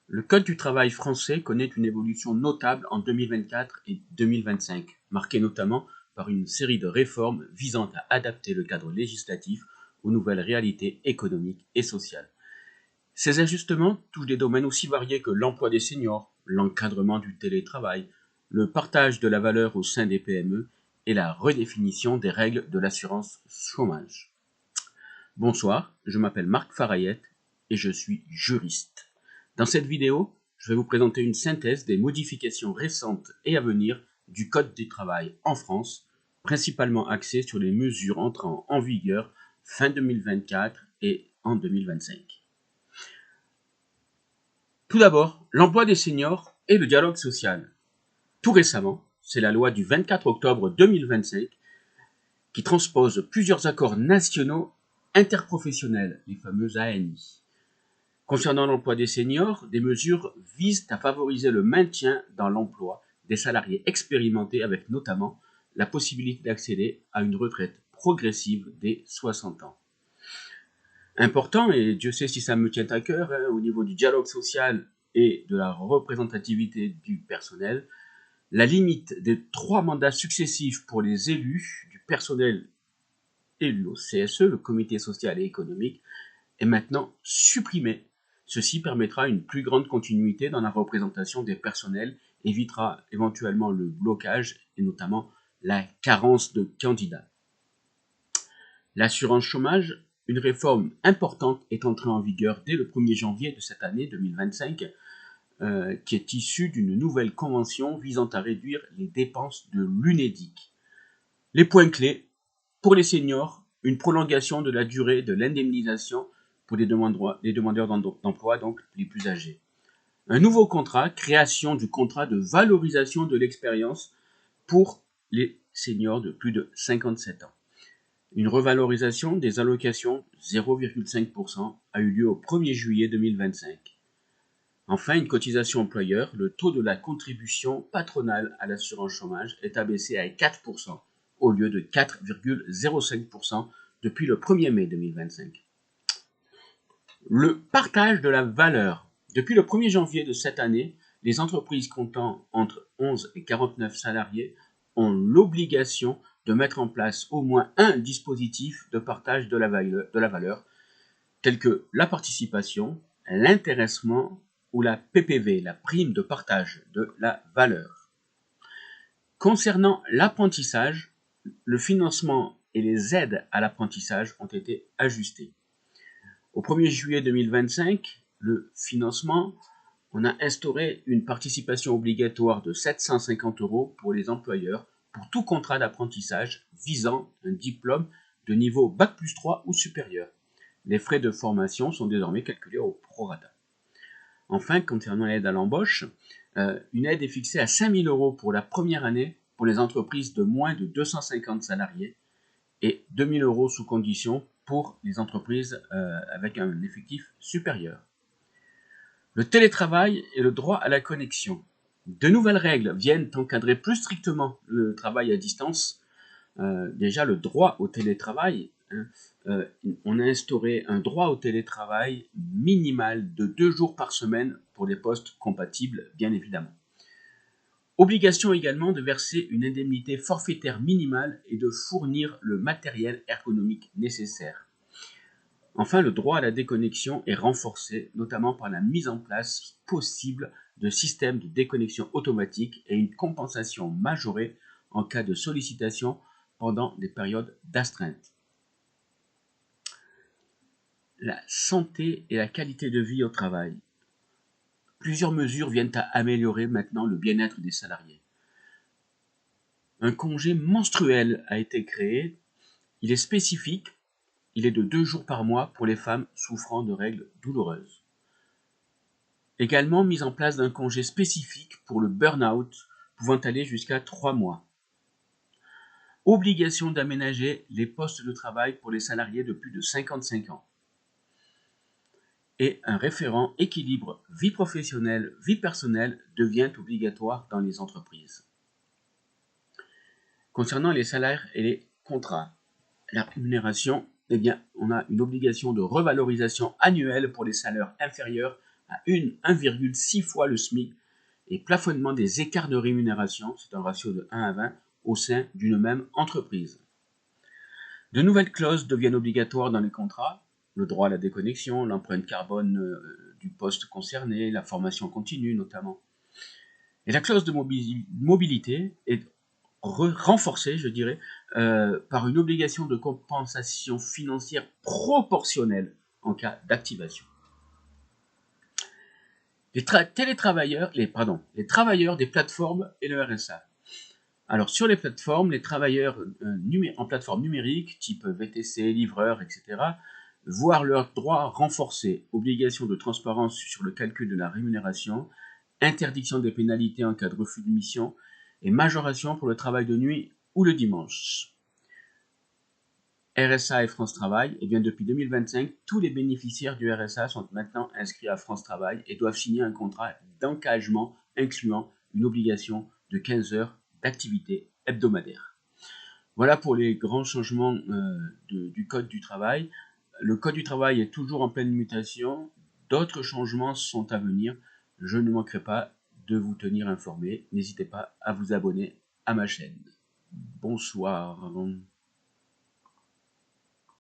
Le Code du travail français connaît une évolution notable en 2024 et 2025, marquée notamment par une série de réformes visant à adapter le cadre législatif aux nouvelles réalités économiques et sociales. Ces ajustements touchent des domaines aussi variés que l'emploi des seniors, l'encadrement du télétravail, le partage de la valeur au sein des PME et la redéfinition des règles de l'assurance chômage. Bonsoir, je m'appelle Marc Farayette et je suis juriste. Dans cette vidéo, je vais vous présenter une synthèse des modifications récentes et à venir du Code du travail en France, principalement axée sur les mesures entrant en vigueur fin 2024 et en 2025. Tout d'abord, l'emploi des seniors et le dialogue social. Tout récemment, c'est la loi du 24 octobre 2025 qui transpose plusieurs accords nationaux interprofessionnels, les fameux ANI. Concernant l'emploi des seniors, des mesures visent à favoriser le maintien dans l'emploi des salariés expérimentés avec notamment la possibilité d'accéder à une retraite progressive dès 60 ans. Important, et Dieu sait si ça me tient à cœur, au niveau du dialogue social et de la représentativité du personnel, la limite des 3 mandats successifs pour les élus du personnel élu au CSE, le comité social et économique, est maintenant supprimée. Ceci permettra une plus grande continuité dans la représentation des personnels, évitera éventuellement le blocage et notamment la carence de candidats. L'assurance chômage, une réforme importante, est entrée en vigueur dès le 1er janvier de cette année 2025, qui est issue d'une nouvelle convention visant à réduire les dépenses de l'UNEDIC. Les points clés, pour les seniors, une prolongation de la durée de l'indemnisation pour les demandeurs d'emploi, donc les plus âgés. Un nouveau contrat, création du contrat de valorisation de l'expérience pour les seniors de plus de 57 ans. Une revalorisation des allocations 0,5% a eu lieu au 1er juillet 2025. Enfin, une cotisation employeur, le taux de la contribution patronale à l'assurance chômage est abaissé à 4% au lieu de 4,05% depuis le 1er mai 2025. Le partage de la valeur. Depuis le 1er janvier de cette année, les entreprises comptant entre 11 et 49 salariés ont l'obligation de mettre en place au moins un dispositif de partage de la valeur, tel que la participation, l'intéressement ou la PPV, la prime de partage de la valeur. Concernant l'apprentissage, le financement et les aides à l'apprentissage ont été ajustés. Au 1er juillet 2025, le financement, on a instauré une participation obligatoire de 750 € pour les employeurs pour tout contrat d'apprentissage visant un diplôme de niveau Bac+3 ou supérieur. Les frais de formation sont désormais calculés au prorata. Enfin, concernant l'aide à l'embauche, une aide est fixée à 5 000 € pour la première année pour les entreprises de moins de 250 salariés et 2 000 € sous condition pour les entreprises avec un effectif supérieur. Le télétravail et le droit à la connexion. De nouvelles règles viennent encadrer plus strictement le travail à distance. Déjà, le droit au télétravail, on a instauré un droit au télétravail minimal de 2 jours par semaine pour les postes compatibles, bien évidemment. Obligation également de verser une indemnité forfaitaire minimale et de fournir le matériel ergonomique nécessaire. Enfin, le droit à la déconnexion est renforcé, notamment par la mise en place possible de systèmes de déconnexion automatique et une compensation majorée en cas de sollicitation pendant des périodes d'astreinte. La santé et la qualité de vie au travail. Plusieurs mesures viennent à améliorer maintenant le bien-être des salariés. Un congé menstruel a été créé. Il est spécifique. Il est de 2 jours par mois pour les femmes souffrant de règles douloureuses. Également mise en place d'un congé spécifique pour le burn-out, pouvant aller jusqu'à 3 mois. Obligation d'aménager les postes de travail pour les salariés de plus de 55 ans. Et un référent équilibre vie professionnelle, vie personnelle devient obligatoire dans les entreprises. Concernant les salaires et les contrats, la rémunération, on a une obligation de revalorisation annuelle pour les salaires inférieurs à 1,6 fois le SMIC et plafonnement des écarts de rémunération, c'est un ratio de 1 à 20, au sein d'une même entreprise. De nouvelles clauses deviennent obligatoires dans les contrats, le droit à la déconnexion, l'empreinte carbone du poste concerné, la formation continue notamment. Et la clause de mobilité est renforcée, je dirais, par une obligation de compensation financière proportionnelle en cas d'activation. Les travailleurs des plateformes et le RSA. Alors sur les plateformes, les travailleurs en plateforme numérique, type VTC, livreur, etc., voient leurs droits renforcés, obligation de transparence sur le calcul de la rémunération, interdiction des pénalités en cas de refus de mission et majoration pour le travail de nuit ou le dimanche. RSA et France Travail, et bien depuis 2025, tous les bénéficiaires du RSA sont maintenant inscrits à France Travail et doivent signer un contrat d'engagement incluant une obligation de 15 heures d'activité hebdomadaire. Voilà pour les grands changements du Code du travail. Le Code du travail est toujours en pleine mutation. D'autres changements sont à venir. Je ne manquerai pas de vous tenir informé. N'hésitez pas à vous abonner à ma chaîne. Bonsoir.